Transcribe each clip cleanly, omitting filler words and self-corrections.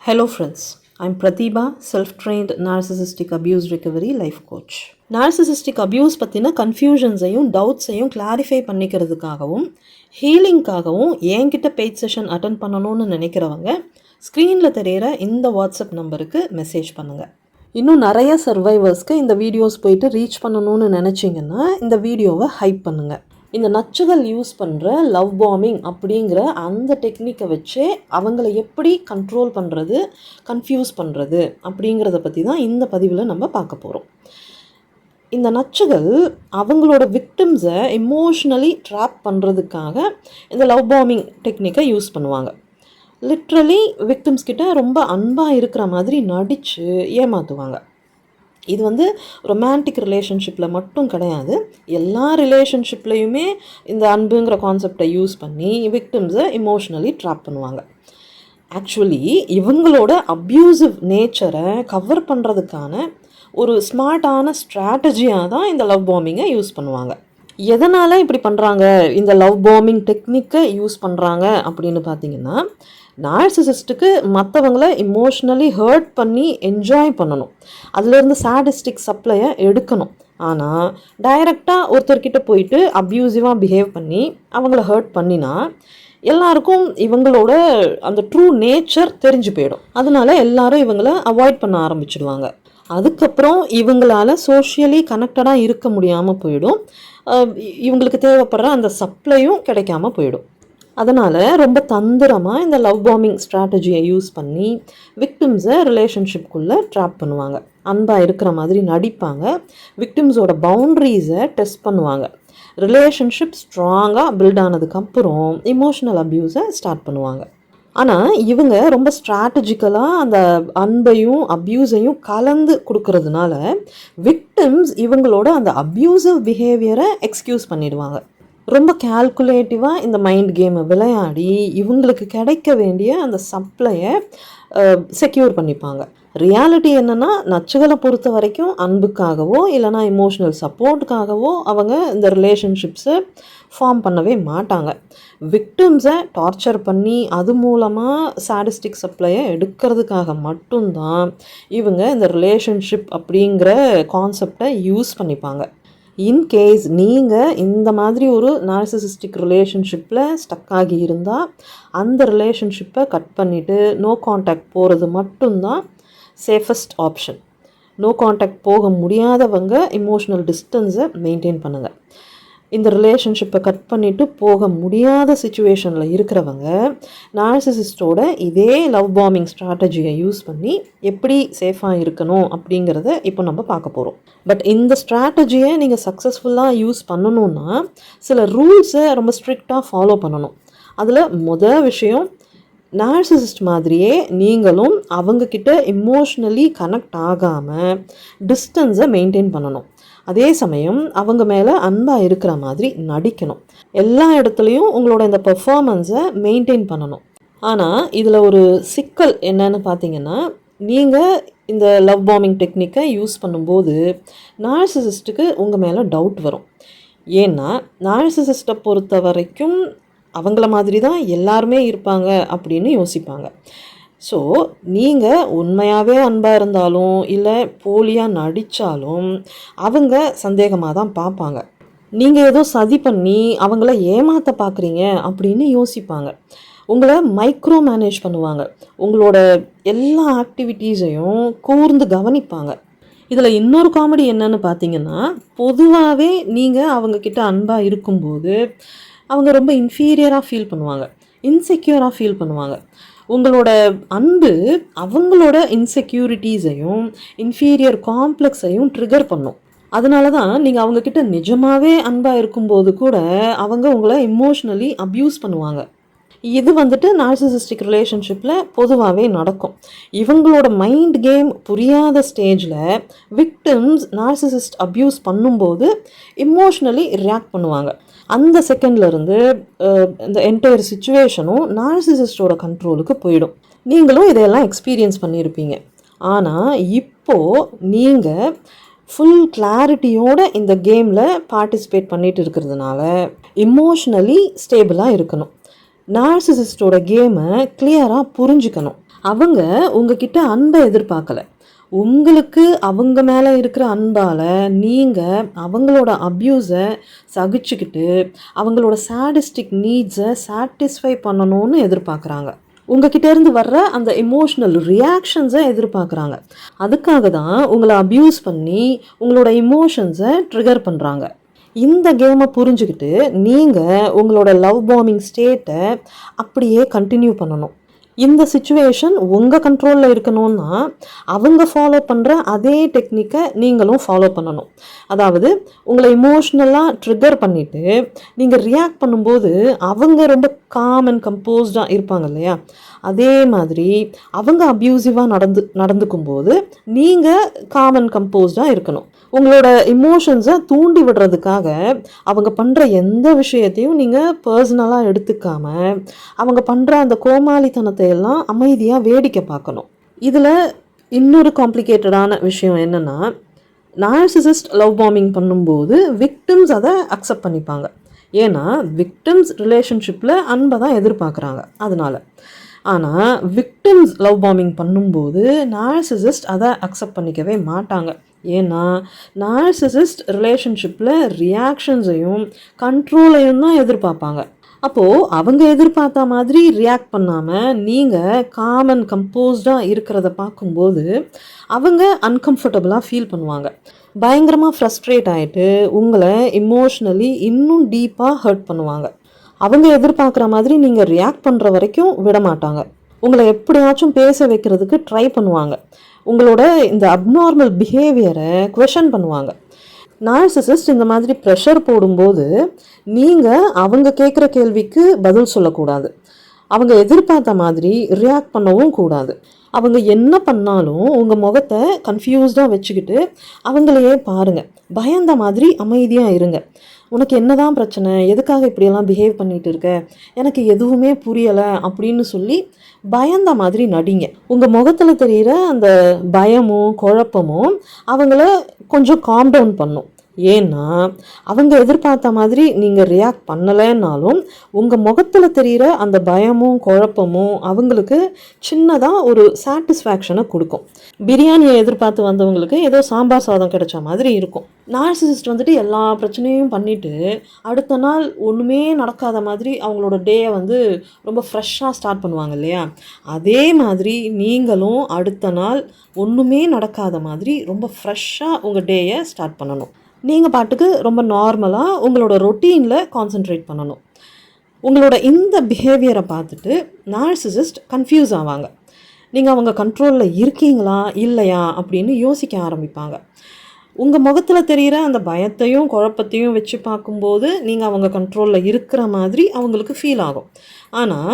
Hello friends, I'm Pratibha, self-trained narcissistic abuse recovery life coach. Narcissistic abuse பற்றின கன்ஃபியூஷன்ஸையும் டவுட்ஸையும் clarify பண்ணிக்கிறதுக்காகவும் ஹீலிங்காகவும் என்கிட்ட paid session attend பண்ணணும்னு நினைக்கிறவங்க ஸ்க்ரீனில் தெரிகிற இந்த வாட்ஸ்அப் நம்பருக்கு மெசேஜ் பண்ணுங்கள். இன்னும் நிறைய சர்வைவர்ஸ்க்கு இந்த வீடியோஸ் போயிட்டு ரீச் பண்ணணும்னு நினச்சிங்கன்னா இந்த வீடியோவை ஹைப் பண்ணுங்கள். இந்த நச்சுகள் யூஸ் பண்ணுற லவ் பாம்பிங் அப்படிங்கிற அந்த டெக்னிக்கை வச்சு அவங்கள எப்படி கண்ட்ரோல் பண்ணுறது, கன்ஃபியூஸ் பண்ணுறது அப்படிங்கிறத பற்றி தான் இந்த பதிவில் நம்ம பார்க்க போகிறோம். இந்த நச்சுகள் அவங்களோட விக்டிம்ஸை எமோஷ்னலி ட்ராப் பண்ணுறதுக்காக இந்த லவ் பாம்பிங் டெக்னிக்கை யூஸ் பண்ணுவாங்க. லிட்ரலி விக்டிம்ஸ் கிட்ட ரொம்ப அன்பாக இருக்கிற மாதிரி நடித்து ஏமாற்றுவாங்க. இது ரொமான்டிக் ரிலேஷன்ஷிப்பில் மட்டும் கிடையாது, எல்லா ரிலேஷன்ஷிப்லேயுமே இந்த அன்புங்கிற கான்செப்டை யூஸ் பண்ணி விக்டிம்ஸை எமோஷ்னலி ட்ராப் பண்ணுவாங்க. ஆக்சுவலி இவங்களோட அப்யூசிவ் நேச்சரை கவர் பண்ணுறதுக்கான ஒரு ஸ்மார்ட்டான ஸ்ட்ராட்டஜியாக தான் இந்த லவ் பாம்பிங்கை யூஸ் பண்ணுவாங்க. எதனால் இப்படி பண்ணுறாங்க, இந்த லவ் பாம்பிங் டெக்னிக்கை யூஸ் பண்ணுறாங்க அப்படின்னு பார்த்தீங்கன்னா, நார்சிசிஸ்ட்டுக்கு மற்றவங்களை இமோஷ்னலி ஹர்ட் பண்ணி என்ஜாய் பண்ணணும், அதுலேருந்து சாடிஸ்டிக் சப்ளையை எடுக்கணும். ஆனால் டைரெக்டாக ஒருத்தர்கிட்ட போயிட்டு அப்யூசிவாக பிஹேவ் பண்ணி அவங்கள ஹர்ட் பண்ணினா எல்லாருக்கும் இவங்களோட அந்த ட்ரூ நேச்சர் தெரிஞ்சு போயிடும். அதனால எல்லாரும் இவங்களை அவாய்ட் பண்ண ஆரம்பிச்சிடுவாங்க. அதுக்கப்புறம் இவங்களால் சோஷியலி கனெக்டடாக இருக்க முடியாமல் போயிடும், இவங்களுக்கு தேவைப்படுற அந்த சப்ளையும் கிடைக்காம போயிடும். அதனால் ரொம்ப தந்திரமாக இந்த லவ் பாம்பிங் ஸ்ட்ராட்டஜியை யூஸ் பண்ணி விக்டிம்ஸை ரிலேஷன்ஷிப்குள்ளே ட்ராப் பண்ணுவாங்க. அன்பாக இருக்கிற மாதிரி நடிப்பாங்க, விக்டிம்ஸோட பவுண்ட்ரிஸை டெஸ்ட் பண்ணுவாங்க. ரிலேஷன்ஷிப் ஸ்ட்ராங்காக பில்ட் ஆனதுக்கப்புறம் இமோஷனல் அப்யூஸை ஸ்டார்ட் பண்ணுவாங்க. ஆனால் இவங்க ரொம்ப ஸ்ட்ராட்டஜிக்கலாக அந்த அன்பையும் அப்யூஸையும் கலந்து கொடுக்கறதுனால விக்டிம்ஸ் இவங்களோட அந்த அப்யூசிவ் பிஹேவியரை எக்ஸ்கியூஸ் பண்ணிடுவாங்க. ரொம்ப கால்குலேட்டிவாக இந்த மைண்ட் கேமை விளையாடி இவங்களுக்கு கிடைக்க வேண்டிய அந்த சப்ளையை செக்யூர் பண்ணிப்பாங்க. ரியாலிட்டி என்னென்னா, நச்சுகளை பொறுத்த வரைக்கும் அன்புக்காகவோ இல்லைனா இமோஷ்னல் சப்போர்ட்டுக்காகவோ அவங்க இந்த ரிலேஷன்ஷிப்ஸை ஃபார்ம் பண்ணவே மாட்டாங்க. விக்டிம்ஸை டார்ச்சர் பண்ணி அது மூலமாக சாடிஸ்டிக் சப்ளையை எடுக்கிறதுக்காக மட்டும்தான் இவங்க இந்த ரிலேஷன்ஷிப் அப்படிங்கிற கான்செப்டை யூஸ் பண்ணிப்பாங்க. இன்கேஸ் நீங்கள் இந்த மாதிரி ஒரு நார்சிசிஸ்டிக் ரிலேஷன்ஷிப்பில் ஸ்டக் ஆகி இருந்தால் அந்த ரிலேஷன்ஷிப்பை கட் பண்ணிவிட்டு நோ கான்டாக்ட் போகிறது மட்டும்தான் சேஃபஸ்ட் ஆப்ஷன். நோ கான்டாக்ட் போக முடியாதவங்க எமோஷ்னல் டிஸ்டன்ஸை மெயின்டைன் பண்ணுங்கள். இந்த ரிலேஷன்ஷிப்பை கட் பண்ணிவிட்டு போக முடியாத சுச்சுவேஷனில் இருக்கிறவங்க நார்சிசிஸ்டோட இதே லவ் பாம்பிங் ஸ்ட்ராட்டஜியை யூஸ் பண்ணி எப்படி சேஃபாக இருக்கணும் அப்படிங்கிறத இப்போ நம்ம பார்க்க போகிறோம். பட் இந்த ஸ்ட்ராட்டஜியை நீங்கள் சக்ஸஸ்ஃபுல்லாக யூஸ் பண்ணணுன்னா சில ரூல்ஸை ரொம்ப ஸ்ட்ரிக்டாக ஃபாலோ பண்ணணும். அதில் விஷயம், நார்சிசிஸ்ட் மாதிரியே நீங்களும் அவங்கக்கிட்ட எமோஷ்னலி கனெக்ட் ஆகாமல் டிஸ்டன்ஸை மெயின்டைன் பண்ணணும். அதே சமயம் அவங்க மேலே அன்பாக இருக்கிற மாதிரி நடிக்கணும். எல்லா இடத்துலையும் உங்களோட இந்த பெர்ஃபார்மன்ஸை மெயின்டைன் பண்ணணும். ஆனால் இதில் ஒரு சிக்கல் என்னன்னு பார்த்தீங்கன்னா, நீங்கள் இந்த லவ் பாம்பிங் டெக்னிக்கை யூஸ் பண்ணும்போது நார்சிசிஸ்ட்டுக்கு உங்கள் மேலே டவுட் வரும். ஏன்னா நார்சிசிஸ்ட்டை பொறுத்த வரைக்கும் அவங்கள மாதிரி தான் எல்லாருமே இருப்பாங்க அப்படின்னு யோசிப்பாங்க. ஸோ நீங்கள் உண்மையாகவே அன்பாக இருந்தாலும் இல்லை போலியாக நடித்தாலும் அவங்க சந்தேகமாக தான் பார்ப்பாங்க. நீங்கள் ஏதோ சதி பண்ணி அவங்கள ஏமாற்ற பார்க்குறீங்க அப்படின்னு யோசிப்பாங்க. உங்களை மைக்ரோ மேனேஜ் பண்ணுவாங்க. உங்களோட எல்லா ஆக்டிவிட்டீஸையும் கூர்ந்து கவனிப்பாங்க. இதில் இன்னொரு காமெடி என்னன்னு பார்த்தீங்கன்னா, பொதுவாகவே நீங்கள் அவங்கக்கிட்ட அன்பாக இருக்கும்போது அவங்க ரொம்ப இன்ஃபீரியராக ஃபீல் பண்ணுவாங்க, இன்செக்யூராக ஃபீல் பண்ணுவாங்க. உங்களோட அன்பு அவங்களோட இன்செக்யூரிட்டிஸையும் இன்ஃபீரியர் காம்ப்ளெக்ஸையும் ட்ரிகர் பண்ணும். அதனால தான் நீங்கள் அவங்கக்கிட்ட நிஜமாகவே அன்பாக இருக்கும்போது கூட அவங்க உங்களை எமோஷ்னலி அப்யூஸ் பண்ணுவாங்க. இது நார்சிசிஸ்டிக் ரிலேஷன்ஷிப்பில் பொதுவாகவே நடக்கும். இவங்களோட மைண்ட் கேம் புரியாத ஸ்டேஜில் விக்டிம்ஸ் நார்சிசிஸ்ட் அப்யூஸ் பண்ணும்போது எமோஷ்னலி ரியாக்ட் பண்ணுவாங்க. அந்த செகண்ட்லேருந்து இந்த என்டையர் சிச்சுவேஷனும் நார்சிசிஸ்டோட கண்ட்ரோலுக்கு போயிடும். நீங்களும் இதையெல்லாம் எக்ஸ்பீரியன்ஸ் பண்ணியிருப்பீங்க. ஆனால் இப்போது நீங்கள் ஃபுல் கிளாரிட்டியோட இந்த கேமில் பார்ட்டிசிபேட் பண்ணிட்டு இருக்கிறதுனால எமோஷ்னலி ஸ்டேபிளாக இருக்கணும். நார்சிசிஸ்டோட கேமை கிளியராக புரிஞ்சுக்கணும். அவங்க உங்ககிட்ட அன்பை எதிர்பார்க்கல. உங்களுக்கு அவங்க மேலே இருக்கிற அன்பால் நீங்கள் அவங்களோட அப்யூஸை சகிச்சுக்கிட்டு அவங்களோட சாடிஸ்டிக் நீட்ஸை சாட்டிஸ்ஃபை பண்ணணும்னு எதிர்பார்க்குறாங்க. உங்ககிட்ட இருந்து வர்ற அந்த எமோஷ்னல் ரியாக்ஷன்ஸை எதிர்பார்க்குறாங்க. அதுக்காக தான் உங்களை அப்யூஸ் பண்ணி உங்களோட இமோஷன்ஸை ட்ரிகர் பண்ணுறாங்க. இந்த கேமை புரிஞ்சுக்கிட்டு நீங்கள் உங்களோட லவ் பாம்பிங் ஸ்டேட்டை அப்படியே கண்டினியூ பண்ணணும். இந்த சிச்சுவேஷன் உங்கள் கண்ட்ரோலில் இருக்கணும்னா அவங்க ஃபாலோ பண்ணுற அதே டெக்னிக்கை நீங்களும் ஃபாலோ பண்ணணும். அதாவது உங்களை இமோஷ்னலாக ட்ரிகர் பண்ணிவிட்டு நீங்கள் ரியாக்ட் பண்ணும்போது அவங்க ரொம்ப காம் அண்ட் கம்போஸ்டாக இருப்பாங்க இல்லையா, அதே மாதிரி அவங்க அப்யூசிவாக நடந்துக்கும்போது நீங்கள் காம் அண்ட் கம்போஸ்டாக இருக்கணும். உங்களோட இமோஷன்ஸை தூண்டி விடுறதுக்காக அவங்க பண்ணுற எந்த விஷயத்தையும் நீங்கள் பர்சனலாக எடுத்துக்காமல் அவங்க பண்ணுற அந்த கோமாளித்தனத்தை எல்லாம் அமைதியாக வேடிக்கை பார்க்கணும். இதில் இன்னொரு காம்ப்ளிகேட்டடான விஷயம் என்னென்னா, நார்சிசிஸ்ட் லவ் பாம்பிங் பண்ணும்போது விக்டிம்ஸ் அதை அக்செப்ட் பண்ணிப்பாங்க. ஏன்னா விக்டிம்ஸ் ரிலேஷன்ஷிப்பில் அன்பை தான் எதிர்பார்க்குறாங்க. அதனால் ஆனால் விக்டிம்ஸ் லவ் பாம்பிங் பண்ணும்போது நார்சிசிஸ்ட் அதை அக்செப்ட் பண்ணிக்கவே மாட்டாங்க. ஏன்னா நார்சிசிஸ்ட் ரிலேஷன்ஷிப்பில் ரியாக்ஷன்ஸையும் கண்ட்ரோலையும் தான் எதிர்பார்ப்பாங்க. அப்போது அவங்க எதிர்பார்த்த மாதிரி ரியாக்ட் பண்ணாமல் நீங்கள் காம் அண்ட் கம்போஸ்டாக இருக்கிறத பார்க்கும்போது அவங்க அன்கம்ஃபர்டபுளாக ஃபீல் பண்ணுவாங்க. பயங்கரமாக ஃப்ரஸ்ட்ரேட் ஆகிட்டு உங்களை இமோஷ்னலி இன்னும் டீப்பாக ஹர்ட் பண்ணுவாங்க. அவங்க எதிர்பார்க்குற மாதிரி நீங்கள் ரியாக்ட் பண்ணுற வரைக்கும் விட மாட்டாங்க. உங்களை எப்படியாச்சும் பேச வைக்கிறதுக்கு ட்ரை பண்ணுவாங்க. உங்களோட இந்த அப்நார்மல் பிஹேவியரை குவெஷன் பண்ணுவாங்க. நார்சிசிஸ்ட் இந்த மாதிரி ப்ரெஷர் போடும்போது நீங்கள் அவங்க கேட்குற கேள்விக்கு பதில் சொல்லக்கூடாது. அவங்க எதிர்பார்த்த மாதிரி ரியாக்ட் பண்ணவும் கூடாது. அவங்க என்ன பண்ணாலும் உங்கள் முகத்தை கன்ஃபியூஸ்டாக வச்சுக்கிட்டு அவங்களையே பாருங்கள். பயந்த மாதிரி அமைதியாக இருங்க. உனக்கு என்னதான் பிரச்சனை, எதுக்காக இப்படியெல்லாம் பிஹேவ் பண்ணிகிட்டு இருக்க, எனக்கு எதுவுமே புரியலை அப்படின்னு சொல்லி பயந்த மாதிரி நடிங்க. உங்கள் முகத்தில் தெரிகிற அந்த பயமும் குழப்பமும் அவங்கள கொஞ்சம் காம் டவுன் பண்ணும். ஏன்னா அவங்க எதிர்பார்த்த மாதிரி நீங்கள் ரியாக்ட் பண்ணலைன்னாலும் உங்கள் முகத்தில் தெரிகிற அந்த பயமும் குழப்பமும் அவங்களுக்கு சின்னதாக ஒரு சாட்டிஸ்ஃபேக்ஷனை கொடுக்கும். பிரியாணியை எதிர்பார்த்து வந்தவங்களுக்கு ஏதோ சாம்பார் சாதம் கிடைச்ச மாதிரி இருக்கும். நார்சிசிஸ்ட் வந்துட்டு எல்லா பிரச்சனையும் பண்ணிவிட்டு அடுத்த நாள் ஒன்றுமே நடக்காத மாதிரி அவங்களோட டேயை ரொம்ப ஃப்ரெஷ்ஷாக ஸ்டார்ட் பண்ணுவாங்க இல்லையா, அதே மாதிரி நீங்களும் அடுத்த நாள் ஒன்றுமே நடக்காத மாதிரி ரொம்ப ஃப்ரெஷ்ஷாக உங்கள் டேயை ஸ்டார்ட் பண்ணணும். நீங்கள் பாட்டுக்கு ரொம்ப நார்மலாக உங்களோட ரொட்டீனில் கான்சென்ட்ரேட் பண்ணணும். உங்களோட இந்த பிஹேவியரை பார்த்துட்டு நார்சிசிஸ்ட் கன்ஃபியூஸ் ஆவாங்க. நீங்கள் அவங்க கண்ட்ரோலில் இருக்கீங்களா இல்லையா அப்படின்னு யோசிக்க ஆரம்பிப்பாங்க. உங்கள் முகத்தில் தெரிகிற அந்த பயத்தையும் குழப்பத்தையும் வச்சு பார்க்கும்போது நீங்கள் அவங்க கண்ட்ரோலில் இருக்கிற மாதிரி அவங்களுக்கு ஃபீல் ஆகும். ஆனால்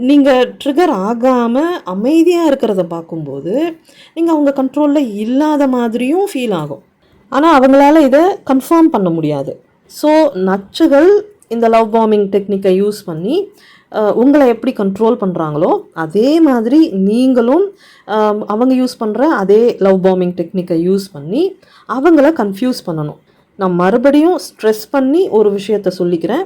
நீங்கள் ட்ரிகர் ஆகாமல் அமைதியாக இருக்கிறத பார்க்கும்போது நீங்கள் அவங்க கண்ட்ரோலில் இல்லாத மாதிரியும் ஃபீல் ஆகும். ஆனால் அவங்களால இதை கன்ஃபார்ம் பண்ண முடியாது. ஸோ நச்சுகள் இந்த லவ் பாம்பிங் டெக்னிக்கை யூஸ் பண்ணி உங்களை எப்படி கண்ட்ரோல் பண்ணுறாங்களோ அதே மாதிரி நீங்களும் அவங்க யூஸ் பண்ணுற அதே லவ் பாம்பிங் டெக்னிக்கை யூஸ் பண்ணி அவங்கள கன்ஃபியூஸ் பண்ணணும். நான் மறுபடியும் ஸ்ட்ரெஸ் பண்ணி ஒரு விஷயத்தை சொல்லிக்கிறேன்.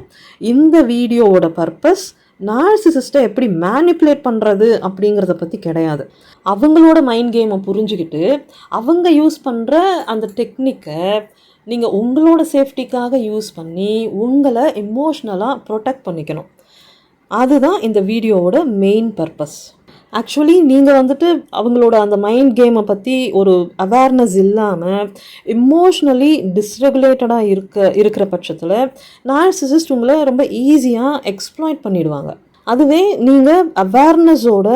இந்த வீடியோவோட பர்பஸ் நார்சிசிஸ்ட்டை எப்படி மேனிப்புலேட் பண்ணுறது அப்படிங்கிறத பற்றி கிடையாது. அவங்களோட மைண்ட் கேமை புரிஞ்சுக்கிட்டு அவங்க யூஸ் பண்ணுற அந்த டெக்னிக்கை நீங்கள் உங்களோட சேஃப்டிக்காக யூஸ் பண்ணி உங்களை எமோஷ்னலாக ப்ரொடெக்ட் பண்ணிக்கணும். அதுதான் இந்த வீடியோவோட மெயின் பர்பஸ். ஆக்சுவலி நீங்கள் அவங்களோட அந்த மைண்ட் கேமை பற்றி ஒரு அவேர்னஸ் இல்லாமல் எமோஷ்னலி டிஸ்ரெகுலேட்டடாக இருக்கிற பட்சத்தில் நார்சிசிஸ்ட் உங்களை ரொம்ப ஈஸியாக எக்ஸ்ப்ளாய்ட் பண்ணிடுவாங்க. அதுவே நீங்கள் அவேர்னஸோட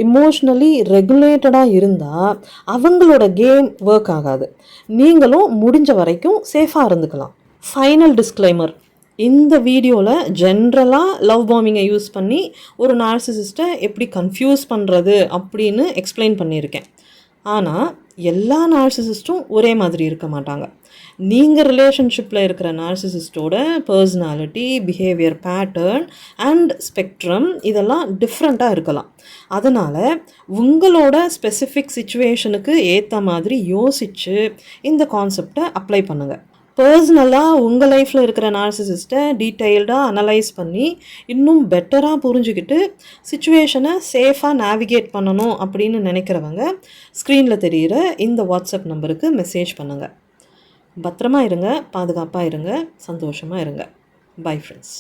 எமோஷ்னலி ரெகுலேட்டடாக இருந்தால் அவங்களோட கேம் ஒர்க் ஆகாது. நீங்களும் முடிஞ்ச வரைக்கும் சேஃபாக இருந்துக்கலாம். ஃபைனல் டிஸ்க்ளைமர், இந்த வீடியோவில் ஜென்ரலாக லவ் பாம்பிங்கை யூஸ் பண்ணி ஒரு நார்சிசிஸ்ட்டை எப்படி கன்ஃபியூஸ் பண்ணுறது அப்படின்னு எக்ஸ்பிளைன் பண்ணியிருக்கேன். ஆனால் எல்லா நார்சிசிஸ்ட்டும் ஒரே மாதிரி இருக்க மாட்டாங்க. நீங்கள் ரிலேஷன்ஷிப்பில் இருக்கிற நார்சிசிஸ்டோட personality, behaviour pattern and spectrum இதெல்லாம் டிஃப்ரெண்ட்டாக இருக்கலாம். அதனால் உங்களோட ஸ்பெசிஃபிக் சிச்சுவேஷனுக்கு ஏற்ற மாதிரி யோசித்து இந்த கான்செப்டை அப்ளை பண்ணுங்கள். பர்சனலாக உங்கள் லைஃப்பில் இருக்கிற நார்சிசிஸ்ட்டை டீட்டெயில்டாக அனலைஸ் பண்ணி இன்னும் பெட்டராக புரிஞ்சுக்கிட்டு சுச்சுவேஷனை சேஃபாக நேவிகேட் பண்ணணும் அப்படின்னு நினைக்கிறவங்க ஸ்க்ரீனில் தெரிகிற இந்த வாட்ஸ்அப் நம்பருக்கு மெசேஜ் பண்ணுங்கள். பத்திரமா இருங்க, பாதுகாப்பாக இருங்க, சந்தோஷமாக இருங்க. Bye friends.